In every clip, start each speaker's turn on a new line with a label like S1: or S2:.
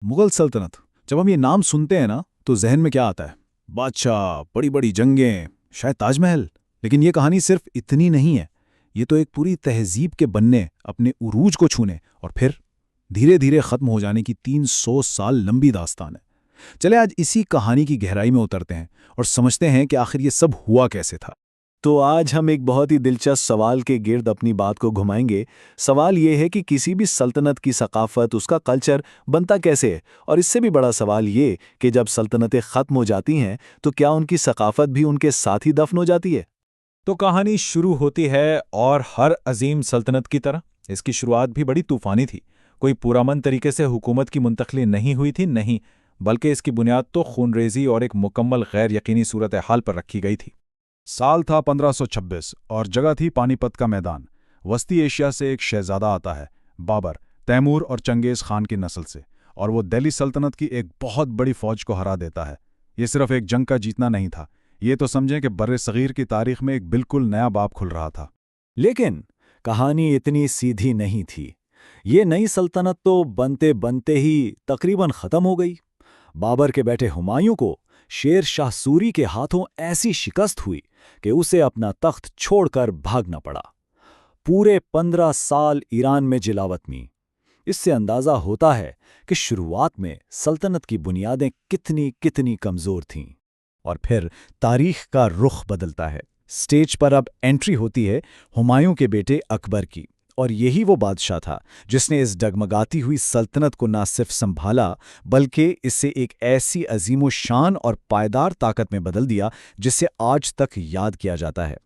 S1: मुगल सल्तनत। जब हम ये नाम सुनते हैं ना तो जहन में क्या आता है? बादशाह, बड़ी बड़ी जंगें, शायद ताजमहल। लेकिन ये कहानी सिर्फ इतनी नहीं है। ये तो एक पूरी तहजीब के बनने, अपने उरूज को छूने और फिर धीरे धीरे खत्म हो जाने की 300 साल लंबी दास्तान है। चले आज इसी कहानी की गहराई में उतरते हैं और समझते हैं कि आखिर ये सब हुआ कैसे था।
S2: तो आज हम एक बहुत ही दिलचस्प सवाल के गिर्द अपनी बात को घुमाएंगे। सवाल ये है कि किसी भी सल्तनत की सकाफत, उसका कल्चर बनता कैसे है, और इससे भी बड़ा सवाल ये कि जब सल्तनतें ख़त्म हो जाती हैं तो क्या उनकी सकाफत भी उनके साथ ही दफन हो जाती है।
S3: तो कहानी शुरू होती है और हर अजीम सल्तनत की तरह इसकी शुरुआत भी बड़ी तूफानी थी। कोई पुरअमन तरीके से हुकूमत की मुंतकली नहीं हुई थी, नहीं, बल्कि इसकी बुनियाद तो खूनरेजी और एक मुकम्मल गैर यकीनी सूरत हाल पर रखी गई थी।
S1: साल था 1526 और जगह थी पानीपत का मैदान। वस्ती एशिया से एक शहजादा आता है, बाबर, तैमूर और चंगेज़ खान की नस्ल से, और वो दिल्ली सल्तनत की एक बहुत बड़ी फौज को हरा देता है। ये सिर्फ एक जंग का जीतना नहीं था, ये तो समझें कि बर्रे सगीर की तारीख में एक बिल्कुल नया बाब खुल रहा था।
S2: लेकिन कहानी इतनी सीधी नहीं थी। ये नई सल्तनत तो बनते बनते ही तकरीबन ख़त्म हो गई। बाबर के बेटे हुमायूं को शेर शाह सूरी के हाथों ऐसी शिकस्त हुई कि उसे अपना तख्त छोड़कर भागना पड़ा। पूरे 15 साल ईरान में जिलावतनी। इससे अंदाजा होता है कि शुरुआत में सल्तनत की बुनियादें कितनी कितनी कमजोर थीं।
S4: और फिर तारीख का रुख बदलता है। स्टेज पर अब एंट्री होती है हुमायूं के बेटे अकबर की, और यही वो बादशाह था जिसने इस डगमगाती हुई सल्तनत को न सिर्फ संभाला बल्कि इसे एक ऐसी अजीमो शान और पायदार ताकत में बदल दिया जिसे आज तक याद किया जाता है।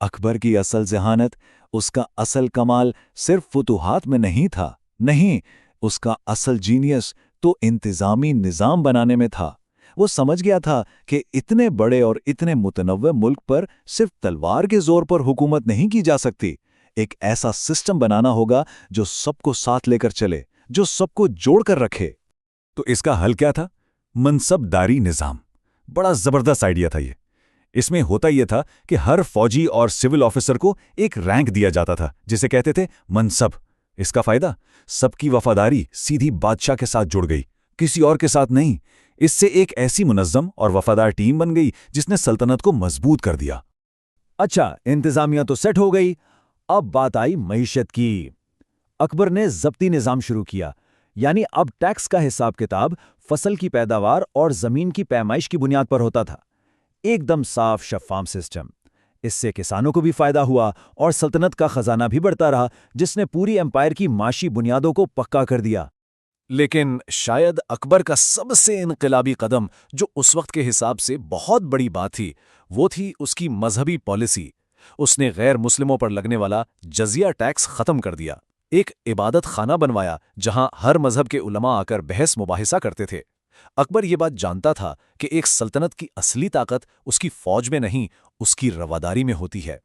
S2: अकबर की असल जहानत, उसका असल कमाल सिर्फ फुतूहात में नहीं था, नहीं, उसका असल जीनियस तो इंतजामी निज़ाम बनाने में था। वो समझ गया था कि इतने बड़े और इतने मुतनव्वे मुल्क पर सिर्फ तलवार के जोर पर हुकूमत नहीं की जा सकती। एक ऐसा सिस्टम बनाना होगा जो सबको साथ लेकर चले, जो सबको जोड़कर रखे।
S4: तो इसका हल क्या था? मनसबदारी निज़ाम। बड़ा ज़बरदस्त आइडिया था ये। इसमें होता यह था कि हर फौजी और सिविल ऑफिसर को एक रैंक दिया जाता था जिसे कहते थे मनसब। इसका फायदा, सबकी वफादारी सीधी बादशाह के साथ जुड़ गई, किसी और के साथ नहीं। इससे एक ऐसी मुनज़्ज़म और वफादार टीम बन गई जिसने सल्तनत को मजबूत कर दिया।
S2: अच्छा, इंतजामिया तो सेट हो गई। अब बात आई मईशत की। अकबर ने ज़ब्ती निज़ाम शुरू किया, यानी अब टैक्स का हिसाब किताब फसल की पैदावार और ज़मीन की पैमाइश की बुनियाद पर होता था। एकदम साफ शफ़ाफ सिस्टम। इससे किसानों को भी फायदा हुआ और सल्तनत का खजाना भी बढ़ता रहा, जिसने पूरी एम्पायर की माशी बुनियादों को पक्का कर दिया।
S5: लेकिन शायद अकबर का सबसे इनकलाबी कदम, जो उस वक्त के हिसाब से बहुत बड़ी बात थी, वो थी उसकी मजहबी पॉलिसी। उसने गैर मुस्लिमों पर लगने वाला जजिया टैक्स खत्म कर दिया। एक इबादत खाना बनवाया जहां हर मजहब के उलमा आकर बहस मुबाहिसा करते थे। अकबर ये बात जानता था कि एक सल्तनत की असली ताकत उसकी फौज में नहीं, उसकी रवादारी में होती है।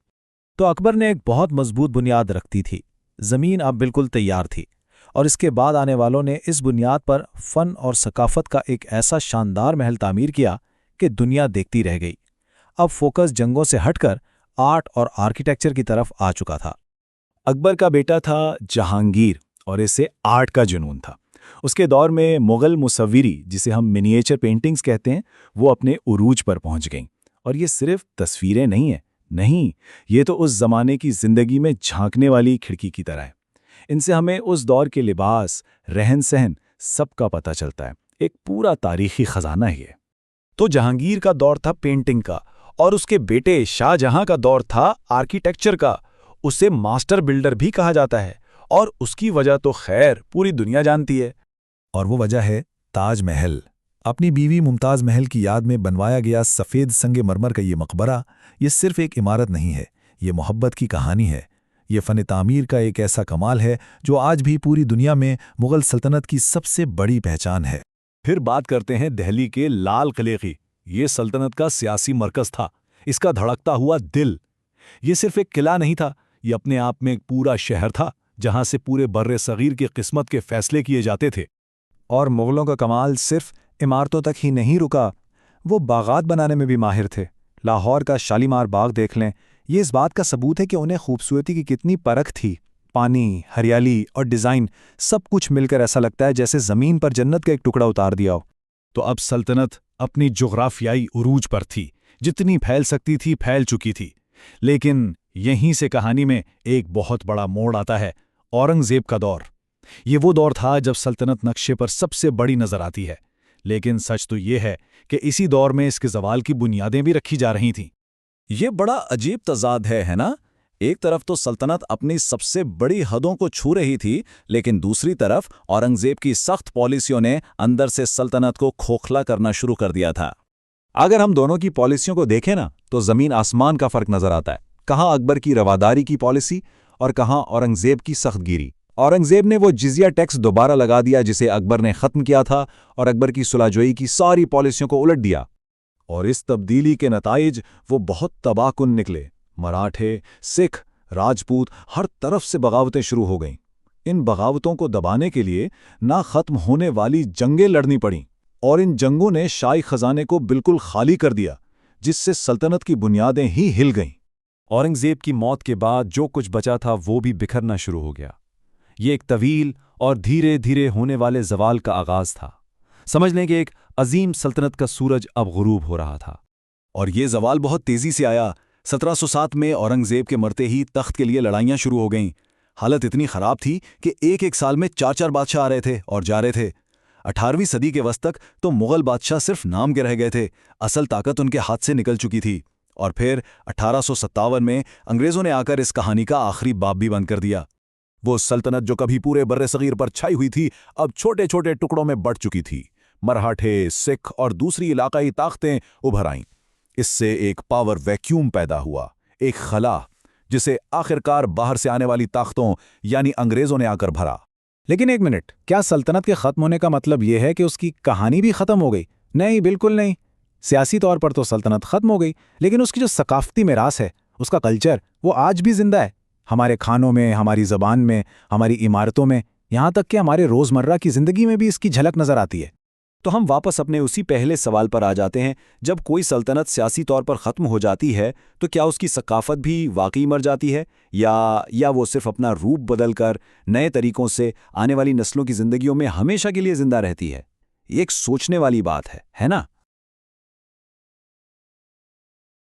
S4: तो अकबर ने एक बहुत मजबूत बुनियाद रख दी थी। ज़मीन अब बिल्कुल तैयार थी, और इसके बाद आने वालों ने इस बुनियाद पर फ़न और सकाफत का एक ऐसा शानदार महल तामीर किया कि दुनिया देखती रह गई। अब फोकस जंगों से हटकर आर्ट और आर्किटेक्चर की तरफ आ चुका था।
S2: अकबर का बेटा था जहांगीर, और इसे आर्ट का जुनून था। उसके दौर में मुग़ल मुसव्विरी, जिसे हम मिनिएचर पेंटिंग्स कहते हैं, वो अपने उरूज पर पहुंच गईं। और ये सिर्फ तस्वीरें नहीं हैं, नहीं, ये तो उस ज़माने की ज़िंदगी में झांकने वाली खिड़की की तरह है। इनसे हमें उस दौर के लिबास, रहन सहन, सबका पता चलता है। एक पूरा तारीखी खजाना है ये।
S4: तो जहांगीर का दौर था पेंटिंग का, और उसके बेटे शाहजहां का दौर था आर्किटेक्चर का। उसे मास्टर बिल्डर भी कहा जाता है, और उसकी वजह तो खैर पूरी दुनिया जानती है। और वो वजह है ताजमहल। अपनी बीवी मुमताज़ महल की याद में बनवाया गया सफ़ेद संगे मरमर का ये मकबरा, ये सिर्फ एक इमारत नहीं है, ये मोहब्बत की कहानी है। ये फ़न तामीर का एक ऐसा कमाल है जो आज भी पूरी दुनिया में मुग़ल सल्तनत की सबसे बड़ी पहचान है।
S2: फिर बात करते हैं दिल्ली के लाल किले की। ये सल्तनत का सियासी मरकज़ था, इसका धड़कता हुआ दिल। ये सिर्फ एक किला नहीं था, ये अपने आप में एक पूरा शहर था जहां से पूरे बर्रे सगीर की किस्मत के फैसले किए जाते थे।
S4: और मुग़लों का कमाल सिर्फ इमारतों तक ही नहीं रुका, वो बागात बनाने में भी माहिर थे। लाहौर का शालीमार बाग देख लें, ये इस बात का सबूत है कि उन्हें खूबसूरती की कितनी परख थी। پانی، ہریالی اور ڈیزائن سب کچھ مل کر ایسا لگتا ہے جیسے زمین پر جنت کا ایک ٹکڑا اتار دیا ہو۔
S1: تو اب سلطنت اپنی جغرافیائی عروج پر تھی، جتنی پھیل سکتی تھی پھیل چکی تھی۔ لیکن یہیں سے کہانی میں ایک بہت بڑا موڑ آتا ہے، اورنگزیب کا دور۔ یہ وہ دور تھا جب سلطنت نقشے پر سب سے بڑی نظر آتی ہے، لیکن سچ تو یہ ہے کہ اسی دور میں اس کے زوال کی بنیادیں بھی رکھی جا رہی تھیں۔
S5: یہ بڑا عجیب تضاد ہے نا؟ ایک طرف تو سلطنت اپنی سب سے بڑی حدوں کو چھو رہی تھی، لیکن دوسری طرف اورنگزیب کی سخت پالیسیوں نے اندر سے سلطنت کو کھوکھلا کرنا شروع کر دیا تھا۔
S3: اگر ہم دونوں کی پالیسیوں کو دیکھیں نا تو زمین آسمان کا فرق نظر آتا ہے۔ کہاں اکبر کی رواداری کی پالیسی اور کہاں اورنگزیب کی سخت گیری۔ اورنگزیب نے وہ جزیہ ٹیکس دوبارہ لگا دیا جسے اکبر نے ختم کیا تھا، اور اکبر کی صلح جوئی کی ساری پالیسیوں کو الٹ دیا۔
S1: اور اس تبدیلی کے نتائج وہ بہت تباہ کن نکلے۔ مراٹھے، سکھ، راجپوت، ہر طرف سے بغاوتیں شروع ہو گئیں۔ ان بغاوتوں کو دبانے کے لیے نہ ختم ہونے والی جنگیں لڑنی پڑیں، اور ان جنگوں نے شاہی خزانے کو بالکل خالی کر دیا، جس سے سلطنت کی بنیادیں ہی ہل گئیں۔
S4: اورنگزیب کی موت کے بعد جو کچھ بچا تھا وہ بھی بکھرنا شروع ہو گیا۔ یہ ایک طویل اور دھیرے دھیرے ہونے والے زوال کا آغاز تھا۔ سمجھ لیں کہ ایک عظیم سلطنت کا سورج اب غروب ہو رہا تھا۔
S5: اور یہ زوال بہت تیزی سے آیا۔ 1707 میں اورنگزیب کے مرتے ہی تخت کے لیے لڑائیاں شروع ہو گئیں۔ حالت اتنی خراب تھی کہ ایک سال میں 4 بادشاہ آ رہے تھے اور جا رہے تھے۔ 18ویں صدی کے وسط تک تو مغل بادشاہ صرف نام کے رہ گئے تھے، اصل طاقت ان کے ہاتھ سے نکل چکی تھی۔ اور پھر 1857 میں انگریزوں نے آ کر اس کہانی کا آخری باب بھی بند کر دیا۔ وہ سلطنت جو کبھی پورے بر صغیر پر چھائی ہوئی تھی، اب چھوٹے چھوٹے ٹکڑوں میں بٹ چکی تھی۔ مراٹھے، سکھ اور دوسری علاقائی طاقتیں ابھر آئیں۔ اس سے ایک پاور ویکیوم پیدا ہوا، ایک خلا، جسے آخرکار باہر سے آنے والی طاقتوں یعنی انگریزوں نے آ کر بھرا۔
S1: لیکن ایک منٹ، کیا سلطنت کے ختم ہونے کا مطلب یہ ہے کہ اس کی کہانی بھی ختم ہو گئی؟ نہیں، بالکل نہیں۔ سیاسی طور پر تو سلطنت ختم ہو گئی، لیکن اس کی جو ثقافتی میراث ہے، اس کا کلچر، وہ آج بھی زندہ ہے۔ ہمارے کھانوں میں، ہماری زبان میں، ہماری عمارتوں میں، یہاں تک کہ ہمارے روزمرہ کی زندگی میں بھی اس کی جھلک نظر آتی ہے۔
S2: تو ہم واپس اپنے اسی پہلے سوال پر آ جاتے ہیں، جب کوئی سلطنت سیاسی طور پر ختم ہو جاتی ہے تو کیا اس کی ثقافت بھی واقعی مر جاتی ہے، یا وہ صرف اپنا روپ بدل کر نئے طریقوں سے آنے والی نسلوں کی زندگیوں میں ہمیشہ کے لیے زندہ رہتی ہے؟ یہ ایک سوچنے والی بات ہے نا؟